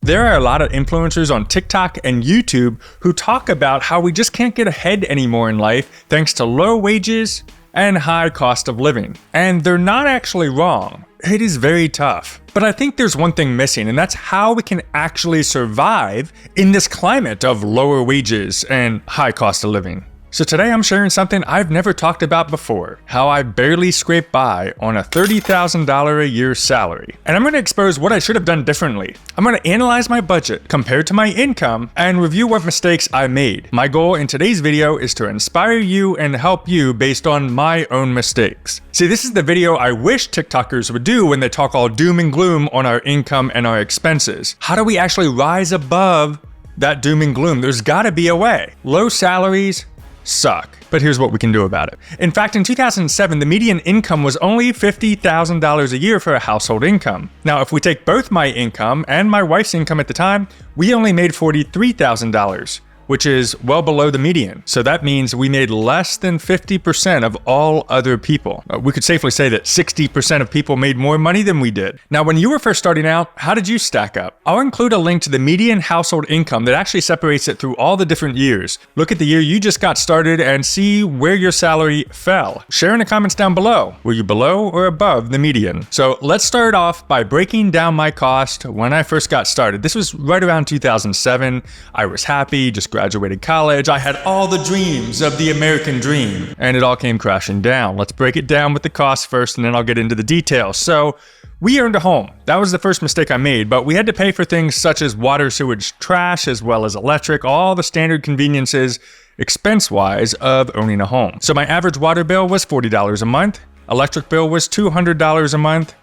There are a lot of influencers on TikTok and YouTube who talk about how we just can't get ahead anymore in life thanks to low wages and high cost of living. And they're not actually wrong. It is very tough. But I think there's one thing missing, and that's how we can actually survive in this climate of lower wages and high cost of living. So today I'm sharing something I've never talked about before, how I barely scrape by on a $30,000 a year salary. And I'm going to expose what I should have done differently. I'm going to analyze my budget compared to my income and review what mistakes I made. My goal in today's video is to inspire you and help you based on my own mistakes. See, this is the video I wish TikTokers would do when they talk all doom and gloom on our income and our expenses. How do we actually rise above that doom and gloom? There's got to be a way. Low salaries suck, but here's what we can do about it. In fact, in 2007, the median income was only $50,000 a year for a household income. Now, if we take both my income and my wife's income at the time, we only made $43,000, which is well below the median. So that means we made less than 50% of all other people. We could safely say that 60% of people made more money than we did. Now, when you were first starting out, how did you stack up? I'll include a link to the median household income that actually separates it through all the different years. Look at the year you just got started and see where your salary fell. Share in the comments down below. Were you below or above the median? So let's start off by breaking down my cost when I first got started. This was right around 2007. I was happy, just graduated college. I had all the dreams of the American dream, and it all came crashing down. Let's break it down with the costs first, and then I'll get into the details. So we earned a home. That was the first mistake I made, but we had to pay for things such as water, sewage, trash, as well as electric, all the standard conveniences, expense-wise, of owning a home. So my average water bill was $40 a month. Electric bill was $200 a month.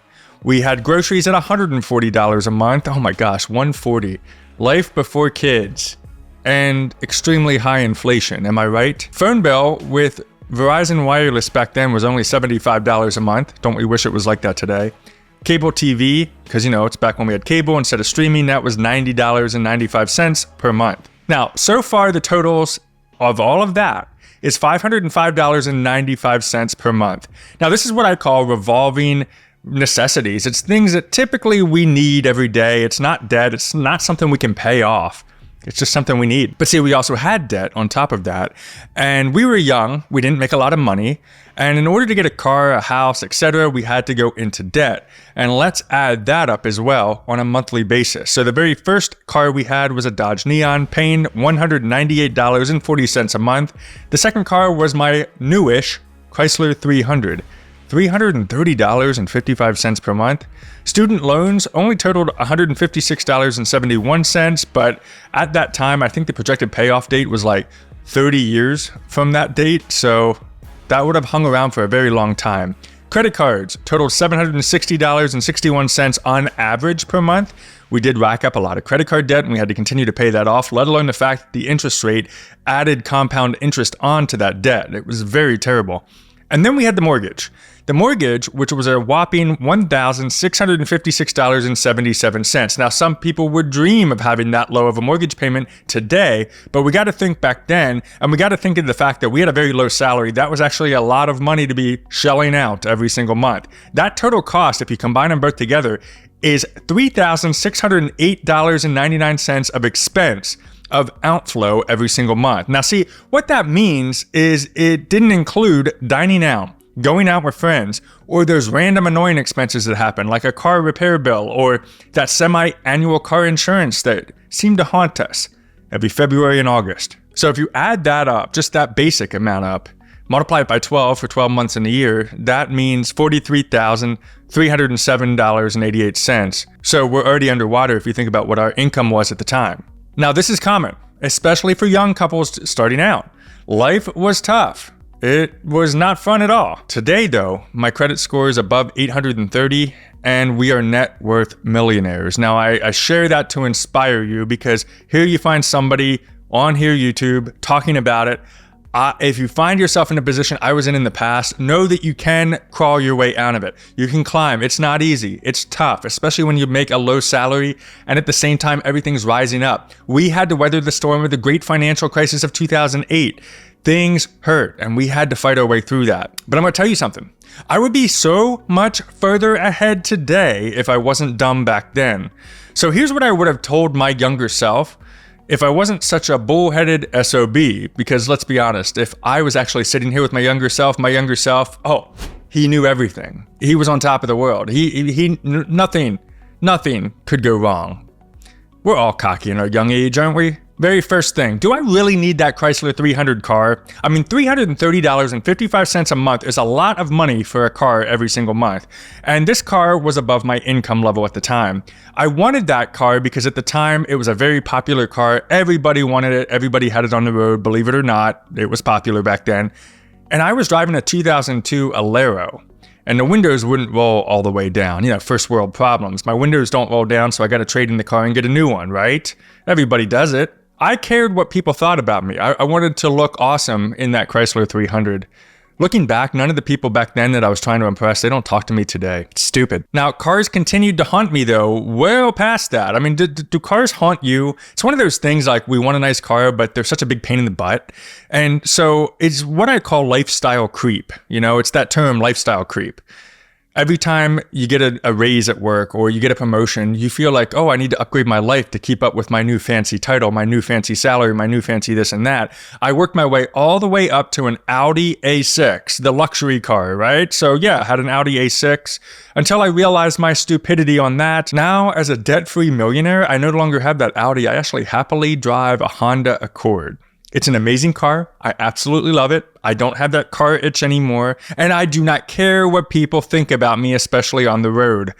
We had groceries at $140 a month. Oh my gosh, $140. Life before kids. And extremely high inflation, am I right? Phone bill with Verizon Wireless back then was only $75 a month. Don't we wish it was like that today? Cable TV, because it's back when we had cable instead of streaming, that was $90.95 per month. Now, so far the totals of all of that is $505.95 per month. Now, this is what I call revolving necessities. It's things that typically we need every day. It's not debt. It's not something we can pay off. It's just something we need. But see, we also had debt on top of that. And we were young. We didn't make a lot of money. And in order to get a car, a house, etc., we had to go into debt. And let's add that up as well on a monthly basis. So the very first car we had was a Dodge Neon, paying $198.40 a month. The second car was my newish Chrysler 300. $330.55 per month. Student loans only totaled $156.71, but at that time, I think the projected payoff date was like 30 years from that date, so that would have hung around for a very long time. Credit cards totaled $760.61 on average per month. We did rack up a lot of credit card debt, and we had to continue to pay that off, let alone the fact that the interest rate added compound interest onto that debt. It was very terrible. And then we had the mortgage. The mortgage, which was a whopping $1,656.77. Now, some people would dream of having that low of a mortgage payment today, but we got to think back then, and we got to think of the fact that we had a very low salary. That was actually a lot of money to be shelling out every single month. That total cost, if you combine them both together, is $3,608.99 of expense of outflow every single month. Now, see, what that means is it didn't include dining out, going out with friends, or those random annoying expenses that happen, like a car repair bill or that semi-annual car insurance that seemed to haunt us every February and August. So if you add that up, just that basic amount up, multiply it by 12 for 12 months in a year, that means $43,307.88. So we're already underwater if you think about what our income was at the time. Now, this is common, especially for young couples starting out. Life was tough. It was not fun at all. Today, though, my credit score is above 830, and we are net worth millionaires. Now, I share that to inspire you because here you find somebody on here YouTube talking about it. If you find yourself in a position I was in the past, know that you can crawl your way out of it. You can climb. It's not easy. It's tough, especially when you make a low salary and at the same time, everything's rising up. We had to weather the storm of the great financial crisis of 2008. Things hurt and we had to fight our way through that. But I'm gonna tell you something. I would be so much further ahead today if I wasn't dumb back then. So here's what I would have told my younger self if I wasn't such a bullheaded SOB, because let's be honest, if I was actually sitting here with my younger self, oh, he knew everything. He was on top of the world. Nothing could go wrong. We're all cocky in our young age, aren't we? Very first thing, do I really need that Chrysler 300 car? I mean, $330.55 a month is a lot of money for a car every single month. And this car was above my income level at the time. I wanted that car because at the time it was a very popular car. Everybody wanted it. Everybody had it on the road. Believe it or not, it was popular back then. And I was driving a 2002 Alero. And the windows wouldn't roll all the way down. You know, first world problems. My windows don't roll down, so I got to trade in the car and get a new one, right? Everybody does it. I cared what people thought about me. I wanted to look awesome in that Chrysler 300. Looking back, none of the people back then that I was trying to impress, they don't talk to me today. It's stupid. Now, cars continued to haunt me though, well past that. I mean, do cars haunt you? It's one of those things like we want a nice car, but they're such a big pain in the butt. And so it's what I call lifestyle creep. You know, it's that term, lifestyle creep. Every time you get a raise at work or you get a promotion, you feel like, oh, I need to upgrade my life to keep up with my new fancy title, my new fancy salary, my new fancy this and that. I worked my way all the way up to an Audi A6, the luxury car, right? So yeah, I had an Audi A6 until I realized my stupidity on that. Now, as a debt-free millionaire, I no longer have that Audi. I actually happily drive a Honda Accord. It's an amazing car. I absolutely love it. I don't have that car itch anymore, and I do not care what people think about me, especially on the road.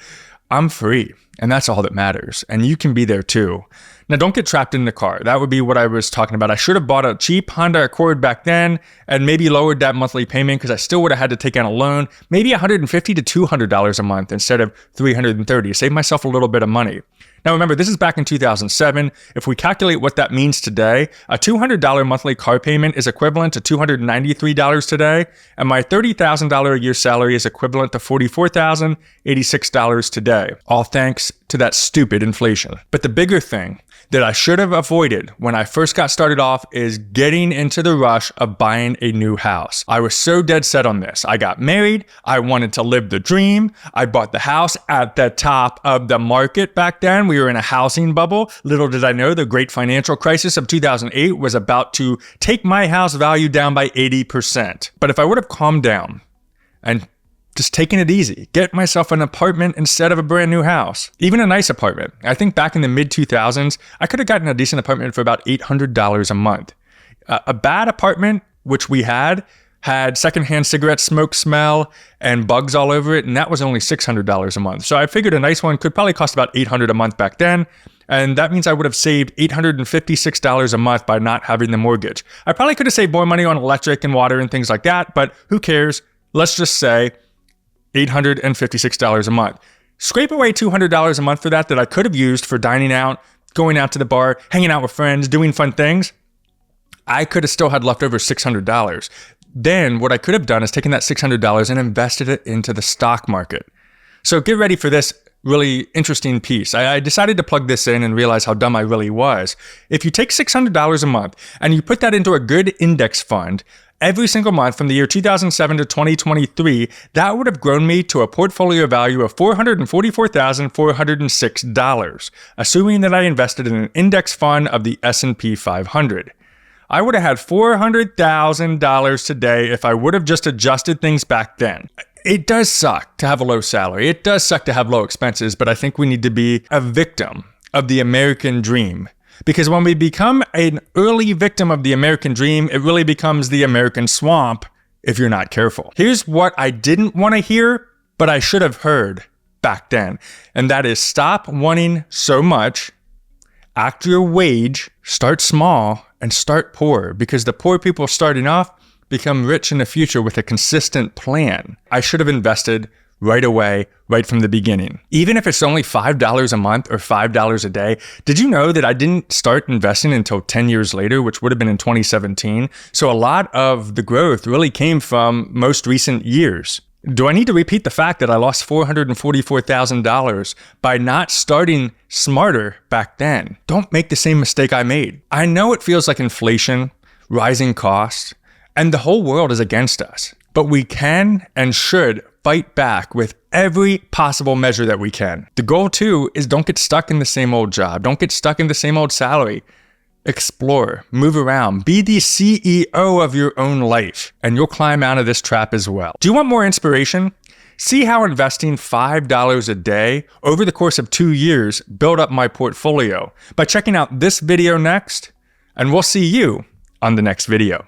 I'm free, and that's all that matters, and you can be there too. Now, don't get trapped in the car. That would be what I was talking about. I should have bought a cheap Honda Accord back then and maybe lowered that monthly payment because I still would have had to take out a loan, maybe $150 to $200 a month instead of $330. Save myself a little bit of money. Now remember, this is back in 2007. If we calculate what that means today, a $200 monthly car payment is equivalent to $293 today, and my $30,000 a year salary is equivalent to $44,086 today, all thanks to that stupid inflation. But the bigger thing that I should have avoided when I first got started off is getting into the rush of buying a new house. I was so dead set on this. I got married. I wanted to live the dream. I bought the house at the top of the market back then. We were in a housing bubble. Little did I know the great financial crisis of 2008 was about to take my house value down by 80%. But if I would have calmed down and just taking it easy, get myself an apartment instead of a brand new house, even a nice apartment. I think back in the mid 2000s, I could have gotten a decent apartment for about $800 a month. A bad apartment, which we had secondhand cigarette smoke smell and bugs all over it, and that was only $600 a month. So I figured a nice one could probably cost about $800 a month back then, and that means I would have saved $856 a month by not having the mortgage. I probably could have saved more money on electric and water and things like that, but who cares? Let's just say $856 a month. Scrape away $200 a month for that I could have used for dining out, going out to the bar, hanging out with friends, doing fun things. I could have still had left over $600. Then what I could have done is taken that $600 and invested it into the stock market. So get ready for this really interesting piece. I decided to plug this in and realize how dumb I really was. If you take $600 a month and you put that into a good index fund, every single month from the year 2007 to 2023, that would have grown me to a portfolio value of $444,406, assuming that I invested in an index fund of the S&P 500. I would have had $400,000 today if I would have just adjusted things back then. It does suck to have a low salary. It does suck to have low expenses, but I think we need to be a victim of the American dream. Because when we become an early victim of the American dream, it really becomes the American swamp if you're not careful. Here's what I didn't want to hear, but I should have heard back then. And that is stop wanting so much, act your wage, start small, and start poor. Because the poor people starting off become rich in the future with a consistent plan. I should have invested right away, right from the beginning. Even if it's only $5 a month or $5 a day, did you know that I didn't start investing until 10 years later, which would have been in 2017? So a lot of the growth really came from most recent years. Do I need to repeat the fact that I lost $444,000 by not starting smarter back then? Don't make the same mistake I made. I know it feels like inflation, rising costs, and the whole world is against us. But we can and should fight back with every possible measure that we can. The goal too is don't get stuck in the same old job. Don't get stuck in the same old salary. Explore, move around, be the CEO of your own life, and you'll climb out of this trap as well. Do you want more inspiration? See how investing $5 a day over the course of 2 years built up my portfolio by checking out this video next, and we'll see you on the next video.